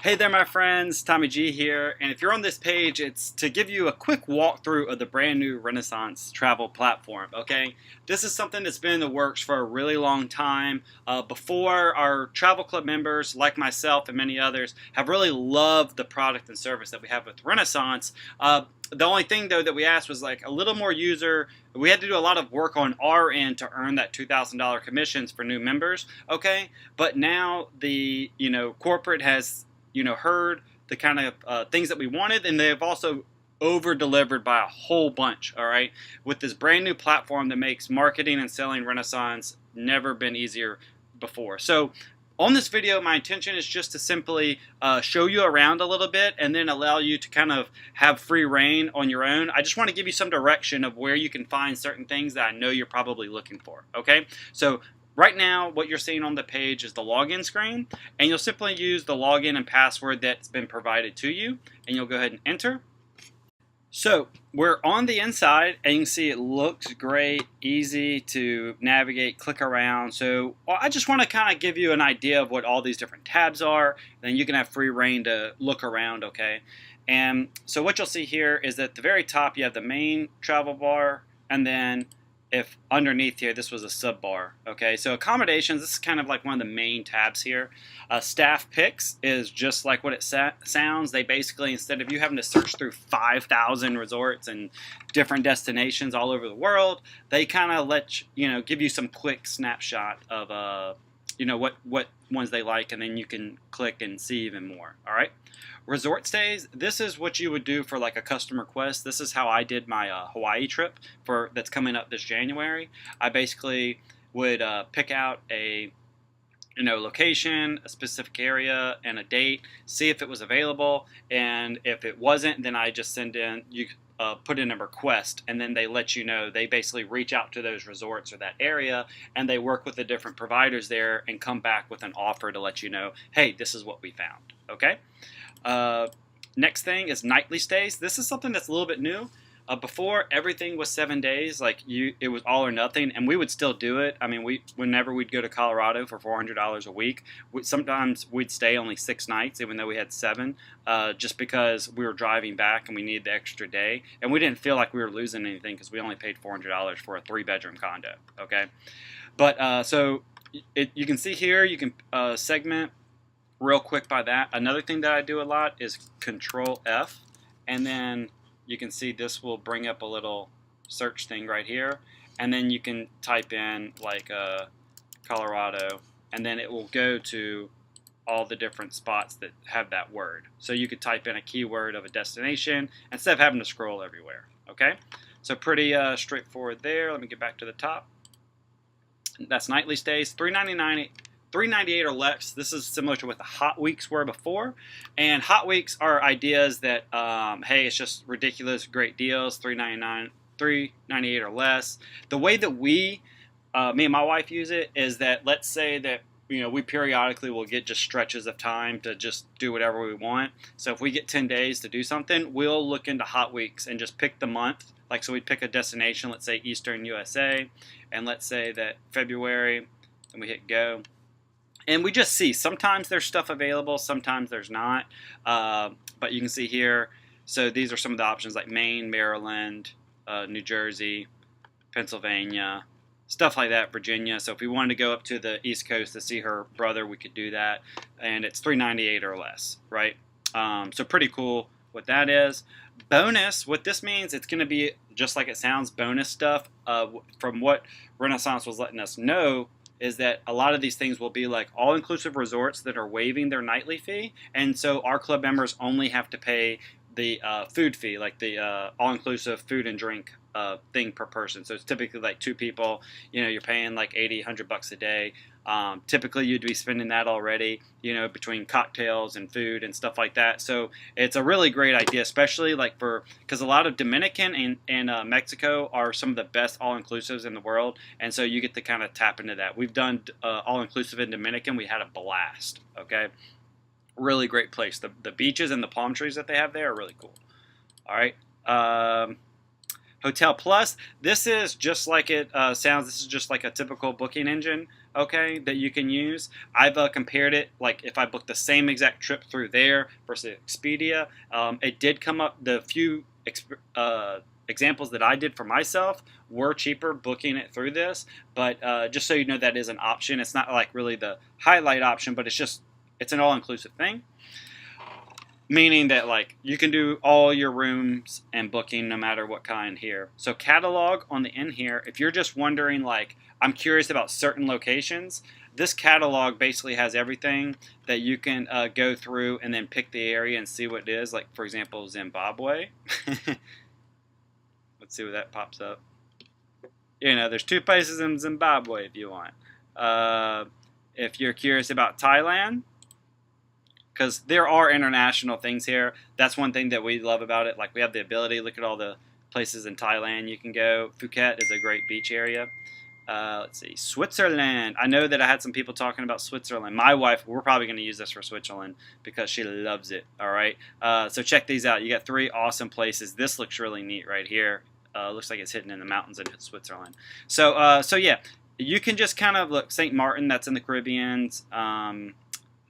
Hey there, my friends. Tommy G here. And if you're on this page, it's to give you a quick walkthrough of the brand new Renaissance travel platform. Okay, this is something that's been in the works for a really long time. Before, our travel club members, like myself and many others, have really loved the product and service that we have with Renaissance. The only thing though that we asked was like a little more user. We had to do a lot of work on our end to earn that $2,000 commissions for new members. Okay, but now the corporate has heard the kind of things that we wanted, and they've also over delivered by a whole bunch. All right, with this brand new platform that makes marketing and selling Renaissance never been easier before. So on this video, my intention is just to simply show you around a little bit and then allow you to kind of have free reign on your own. I just want to give you some direction of where you can find certain things that I know you're probably looking for. Okay, so right now, what you're seeing on the page is the login screen, and you'll simply use the login and password that's been provided to you, and you'll go ahead and enter. So we're on the inside, and you can see it looks great, easy to navigate, click around. So I just want to kind of give you an idea of what all these different tabs are, then you can have free reign to look around, okay? And so what you'll see here is that at the very top, you have the main travel bar, and then if underneath here, this was a sub bar. Okay, so accommodations, this is kind of like one of the main tabs here. Staff picks is just like what it sounds. They basically, instead of you having to search through 5,000 resorts and different destinations all over the world, they kind of let give you some quick snapshot of what ones they like, and then you can click and see even more. All right, resort stays, this is what you would do for like a custom request. This is how I did my Hawaii trip that's coming up this January. I basically would pick out a location, a specific area, and a date, see if it was available, and if it wasn't, then I just send in, put in a request, and then they let you know. They basically reach out to those resorts or that area, and they work with the different providers there and come back with an offer to let you know, hey, this is what we found. Okay. Next thing is nightly stays. This is something that's a little bit new. Before, everything was 7 days, it was all or nothing, and we would still do it. I mean, whenever we'd go to Colorado for $400 a week, sometimes we'd stay only 6 nights, even though we had 7, just because we were driving back and we needed the extra day, and we didn't feel like we were losing anything because we only paid $400 for a 3-bedroom condo. Okay, but so you can see here, you can segment real quick by that. Another thing that I do a lot is Control F, and then you can see this will bring up a little search thing right here, and then you can type in like Colorado, and then it will go to all the different spots that have that word. So you could type in a keyword of a destination instead of having to scroll everywhere. Okay, so pretty straightforward there. Let me get back to the top. That's nightly stays, $398 or less. This is similar to what the hot weeks were before, and hot weeks are ideas that hey, it's just ridiculous great deals, $398 or less. The way that me and my wife use it is that, let's say that we periodically will get just stretches of time to just do whatever we want. So if we get 10 days to do something, we'll look into hot weeks and just pick the month. Like, so we'd pick a destination, let's say Eastern USA, and let's say that February, and we hit go. And we just see, sometimes there's stuff available, sometimes there's not. But you can see here, so these are some of the options like Maine, Maryland, New Jersey, Pennsylvania, stuff like that, Virginia. So if we wanted to go up to the East Coast to see her brother, we could do that. And it's $398 or less, right? So pretty cool what that is. Bonus, what this means, it's going to be just like it sounds, bonus stuff. From what Renaissance was letting us know, is that a lot of these things will be like all-inclusive resorts that are waiving their nightly fee, and so our club members only have to pay the food fee, like the all-inclusive food and drink thing per person. So it's typically like 2 people, you're paying like $80, $100 a day. Typically you'd be spending that already, between cocktails and food and stuff like that. So it's a really great idea, especially like because a lot of Dominican and Mexico are some of the best all-inclusives in the world. And so you get to kind of tap into that. We've done all-inclusive in Dominican. We had a blast. Okay. Really great place. The beaches and the palm trees that they have there are really cool. All right. Hotel Plus, this is just like it sounds. This is just like a typical booking engine. okay, that you can use. I've compared it, like if I booked the same exact trip through there versus Expedia. It did come up, the few examples that I did for myself were cheaper booking it through this, but just so you know, that is an option. It's not like really the highlight option, but it's an all-inclusive thing, meaning that like you can do all your rooms and booking no matter what kind here. So catalog on the end here, if you're just wondering like, I'm curious about certain locations, this catalog basically has everything that you can go through and then pick the area and see what it is. Like for example, Zimbabwe. Let's see what that pops up. You know, there's 2 places in Zimbabwe if you want. If you're curious about Thailand, because there are international things here. That's one thing that we love about it. Like we have the ability, look at all the places in Thailand you can go. Phuket is a great beach area. Let's see, Switzerland. I know that I had some people talking about Switzerland. My wife, we're probably going to use this for Switzerland because she loves it. All right. So check these out. You got 3 awesome places. This looks really neat right here. Looks like it's hidden in the mountains in Switzerland. So yeah, you can just kind of look. St. Martin, that's in the Caribbean.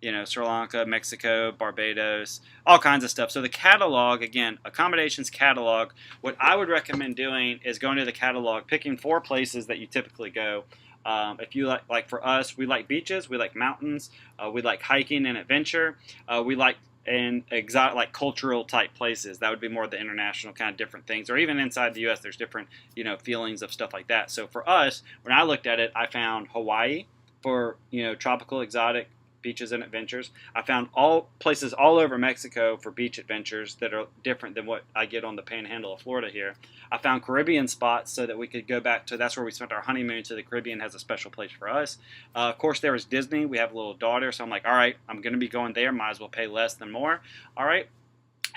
You know, Sri Lanka, Mexico, Barbados, all kinds of stuff. So the catalog, again, accommodations catalog, what I would recommend doing is going to the catalog, picking 4 places that you typically go. If you like for us, we like beaches, we like mountains, we like hiking and adventure, we like exotic, like cultural type places. That would be more the international kind of different things, or even inside the U.S. there's different, you know, feelings of stuff like that. So for us, when I looked at it, I found Hawaii for, you know, tropical exotic beaches and adventures. I found all places all over Mexico for beach adventures that are different than what I get on the panhandle of Florida here. I found Caribbean spots so that we could go back to, that's where we spent our honeymoon, so the Caribbean has a special place for us. Of course, there was Disney. We have a little daughter, so I'm like, all right, I'm going to be going there. Might as well pay less than more. All right.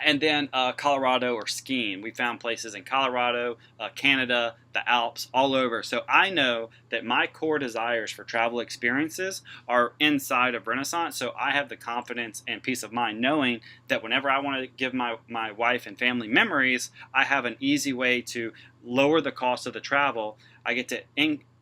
And then Colorado or skiing. We found places in Colorado, Canada, the Alps, all over. So I know that my core desires for travel experiences are inside of Renaissance. So I have the confidence and peace of mind knowing that whenever I want to give my wife and family memories, I have an easy way to lower the cost of the travel. I get to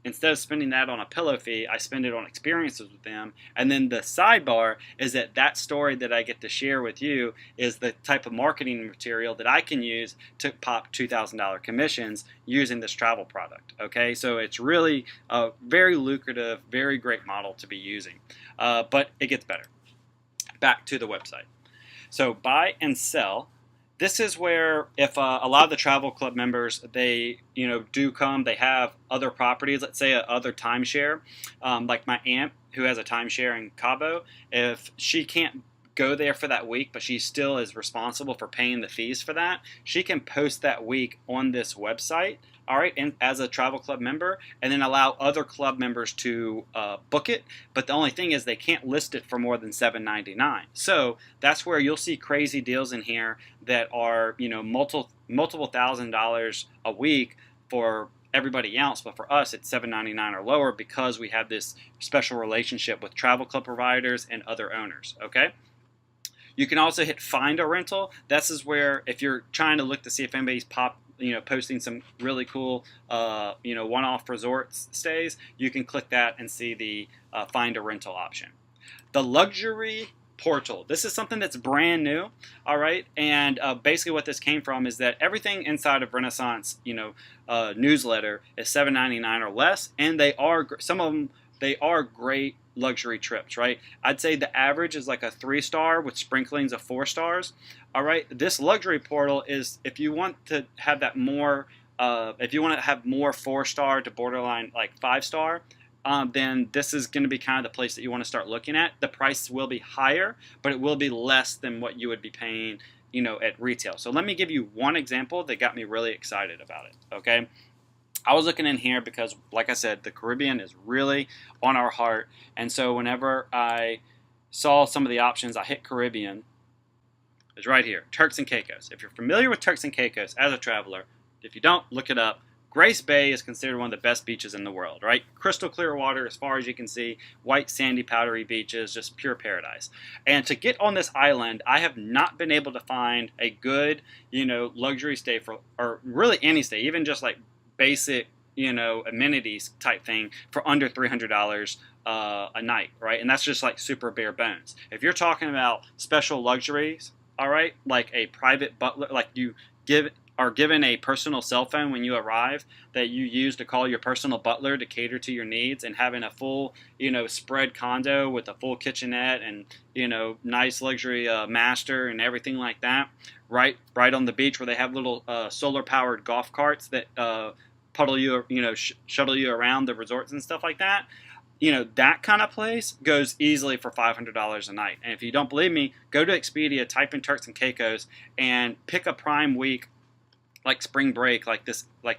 instead of spending that on a pillow fee, I spend it on experiences with them. And then the sidebar is that story that I get to share with you is the type of marketing material that I can use to pop $2,000 commissions using this travel product. Okay, so it's really a very lucrative, very great model to be using. But it gets better. Back to the website. So buy and sell. This is where, if a lot of the travel club members, they do come, they have other properties, let's say other timeshare, like my aunt who has a timeshare in Cabo. If she can't go there for that week, but she still is responsible for paying the fees for that, she can post that week on this website, all right, and as a travel club member, and then allow other club members to book it. But the only thing is they can't list it for more than $7.99. So that's where you'll see crazy deals in here that are multiple $1,000s a week for everybody else, but for us it's $7.99 or lower because we have this special relationship with travel club providers and other owners. Okay. You can also hit find a rental. This is where if you're trying to look to see if anybody's posting some really cool, one-off resort stays, you can click that and see the find a rental option. The luxury portal. This is something that's brand new, all right? And basically what this came from is that everything inside of Renaissance, newsletter is $7.99 or less, and some of them, they are great luxury trips, right? I'd say the average is like a 3-star with sprinklings of 4 stars. All right, this luxury portal is if you want to have that more, if you want to have more 4-star to borderline like 5-star, then this is going to be kind of the place that you want to start looking at. The price will be higher, but it will be less than what you would be paying, at retail. So let me give you one example that got me really excited about it. Okay. I was looking in here because, like I said, the Caribbean is really on our heart. And so whenever I saw some of the options, I hit Caribbean. It's right here, Turks and Caicos. If you're familiar with Turks and Caicos as a traveler, if you don't, look it up. Grace Bay is considered one of the best beaches in the world, right? Crystal clear water as far as you can see, white sandy powdery beaches, just pure paradise. And to get on this island, I have not been able to find a good, luxury stay or really any stay, even just like basic, amenities type thing for under $300 a night, right? And that's just like super bare bones. If you're talking about special luxuries, all right, like a private butler, like you are given a personal cell phone when you arrive that you use to call your personal butler to cater to your needs, and having a full, spread condo with a full kitchenette and, nice luxury master and everything like that, right on the beach where they have little solar powered golf carts that puddle you, shuttle you around the resorts and stuff like that. That kind of place goes easily for $500 a night. And if you don't believe me, go to Expedia, type in Turks and Caicos, and pick a prime week, like spring break, like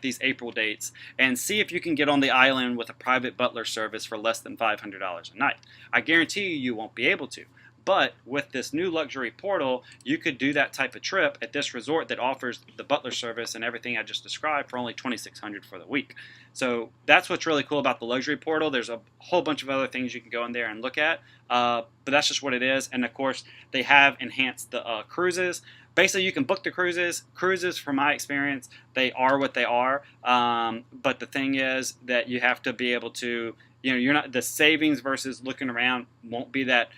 these April dates, and see if you can get on the island with a private butler service for less than $500 a night. I guarantee you won't be able to. But with this new luxury portal, you could do that type of trip at this resort that offers the butler service and everything I just described for only $2,600 for the week. So that's what's really cool about the luxury portal. There's a whole bunch of other things you can go in there and look at, but that's just what it is. And of course, they have enhanced the cruises. Basically, you can book the cruises. Cruises, from my experience, they are what they are. But the thing is that you have to be able to, you're not, the savings versus looking around won't be that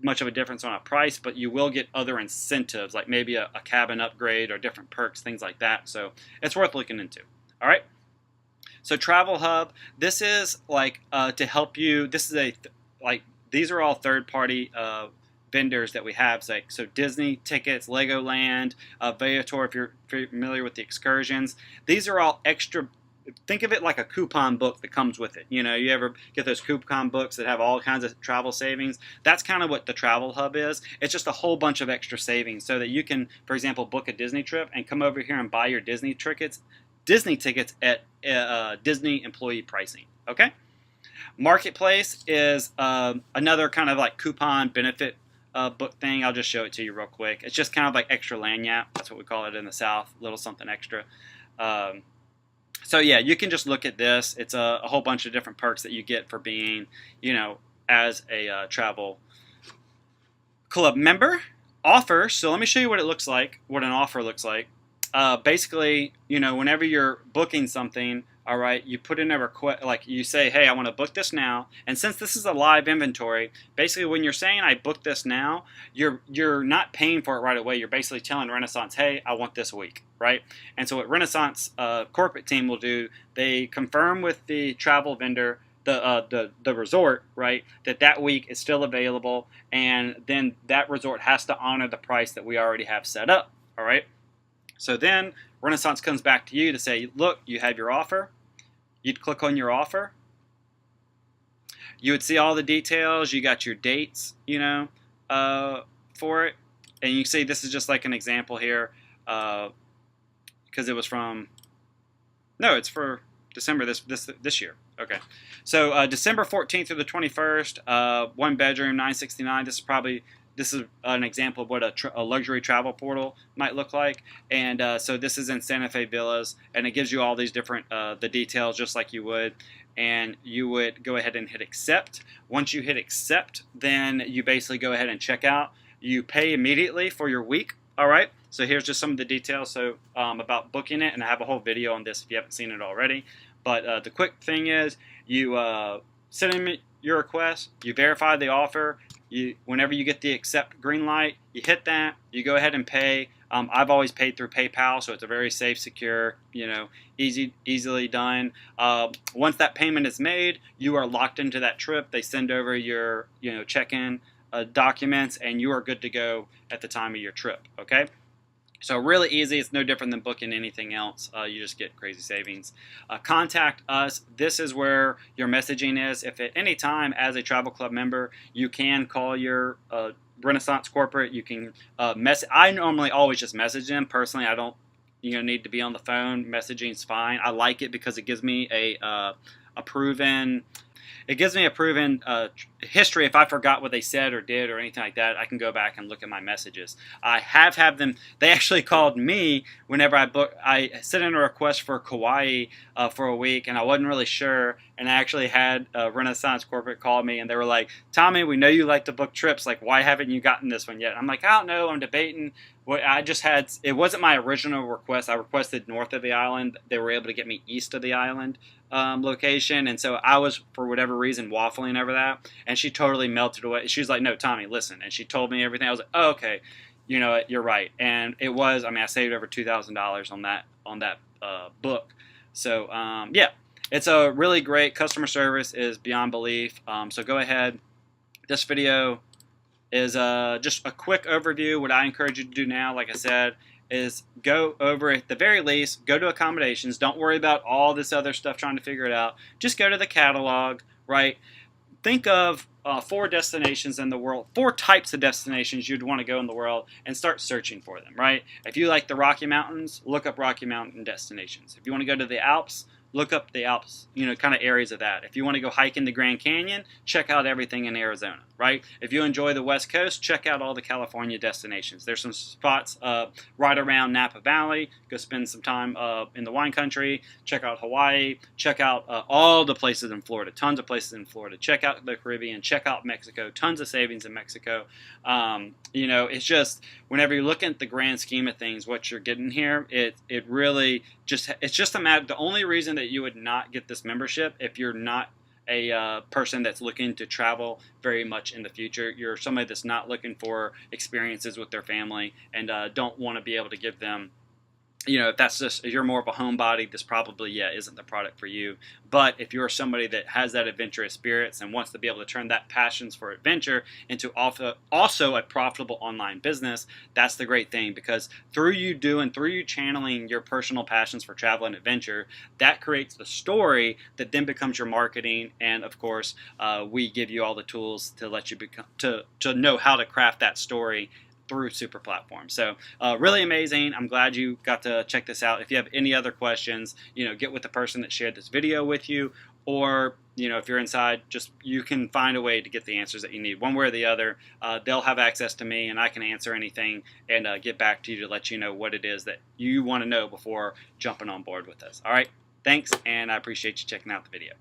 much of a difference on a price, but you will get other incentives, like maybe a cabin upgrade or different perks, things like that. So it's worth looking into. All right. So Travel Hub, this is like to help you. This is these are all third-party vendors that we have. So Disney tickets, Legoland, Viator, if you're familiar with the excursions. These are all extra. Think of it like a coupon book that comes with it. You ever get those coupon books that have all kinds of travel savings? That's kind of what the Travel Hub is. It's just a whole bunch of extra savings so that you can, for example, book a Disney trip and come over here and buy your Disney tickets at Disney employee pricing. Okay? Marketplace is another kind of like coupon benefit book thing. I'll just show it to you real quick. It's just kind of like extra lanyap. That's what we call it in the South, little something extra. So yeah, you can just look at this. It's a whole bunch of different perks that you get for being, as a travel club member. Offer. So let me show you what it looks like, what an offer looks like. Basically, whenever you're booking something, all right, you put in a request, like you say, hey, I want to book this now. And since this is a live inventory, basically when you're saying I book this now, you're not paying for it right away. You're basically telling Renaissance, hey, I want this week, right? And so what Renaissance corporate team will do, they confirm with the travel vendor, the resort, right, that week is still available, and then that resort has to honor the price that we already have set up, all right? So then Renaissance comes back to you to say, look, you have your offer. You'd click on your offer. You would see all the details. You got your dates, for it. And you see this is just like an example here because it was it's for December this year. Okay. So December 14th through the 21st, one bedroom, $969. This is an example of what a luxury travel portal might look like. And so this is in Santa Fe Villas, and it gives you all these different the details just like you would. And you would go ahead and hit accept. Once you hit accept, then you basically go ahead and check out. You pay immediately for your week. All right. So here's just some of the details about booking it, and I have a whole video on this if you haven't seen it already. But the quick thing is you send in your request, you verify the offer. Whenever you get the accept green light, you hit that, you go ahead and pay. I've always paid through PayPal, so it's a very safe, secure, easily done. Once that payment is made, you are locked into that trip. They send over your, check-in documents, and you are good to go at the time of your trip, okay? So really easy. It's no different than booking anything else. You just get crazy savings. Contact us. This is where your messaging is. If at any time as a travel club member, you can call your Renaissance corporate. You can message. I normally always just message them. Personally, I don't need to be on the phone. Messaging's fine. I like it because it gives me a proven it gives me a proven history. If I forgot what they said or did or anything like that, I can go back and look at my messages. I have had them. They actually called me whenever I sent in a request for Kauai for a week, and I wasn't really sure. And I actually had Renaissance Corporate call me, and they were like, "Tommy, we know you like to book trips. Like, why haven't you gotten this one yet?" I'm like, "I don't know. I'm debating." I just had, it wasn't my original request. I requested north of the island. They were able to get me east of the island location, and so I was, for whatever reason, waffling over that, and she totally melted away. She was like, "No, Tommy, listen," and she told me everything. I was like, "Oh, okay, you know what, you're right." And it was, I mean, I saved over $2,000 on that book. So yeah, it's a really great customer service is beyond belief. So go ahead. This video is just a quick overview. What I encourage you to do now, like I said, is go over, at the very least, go to accommodations. Don't worry about all this other stuff trying to figure it out. Just go to the catalog, right? Think of 4 destinations in the world, 4 types of destinations you'd want to go in the world, and start searching for them, right? If you like the Rocky Mountains, look up Rocky Mountain destinations. If you want to go to the Alps, look up the Alps, you know, kind of areas of that. If you want to go hike in the Grand Canyon, check out everything in Arizona, right? If you enjoy the West Coast, check out all the California destinations. There's some spots right around Napa Valley. Go spend some time in the wine country. Check out Hawaii. Check out all the places in Florida. Tons of places in Florida. Check out the Caribbean. Check out Mexico. Tons of savings in Mexico. You know, it's just, whenever you look at the grand scheme of things, what you're getting here, it really just, it's just a matter, the only reason that you would not get this membership, if you're not a person that's looking to travel very much in the future, you're somebody that's not looking for experiences with their family and don't want to be able to give them, you know, if you're more of a homebody, this probably, isn't the product for you. But if you're somebody that has that adventurous spirits and wants to be able to turn that passions for adventure into also a profitable online business, that's the great thing, because through you channeling your personal passions for travel and adventure, that creates the story that then becomes your marketing. And of course, we give you all the tools to let you to know how to craft that story through Super Platform. So really amazing. I'm glad you got to check this out. If you have any other questions, you know, get with the person that shared this video with you, or, you know, if you're inside, just, you can find a way to get the answers that you need. One way or the other, they'll have access to me, and I can answer anything and get back to you to let you know what it is that you want to know before jumping on board with us. All right, thanks, and I appreciate you checking out the video.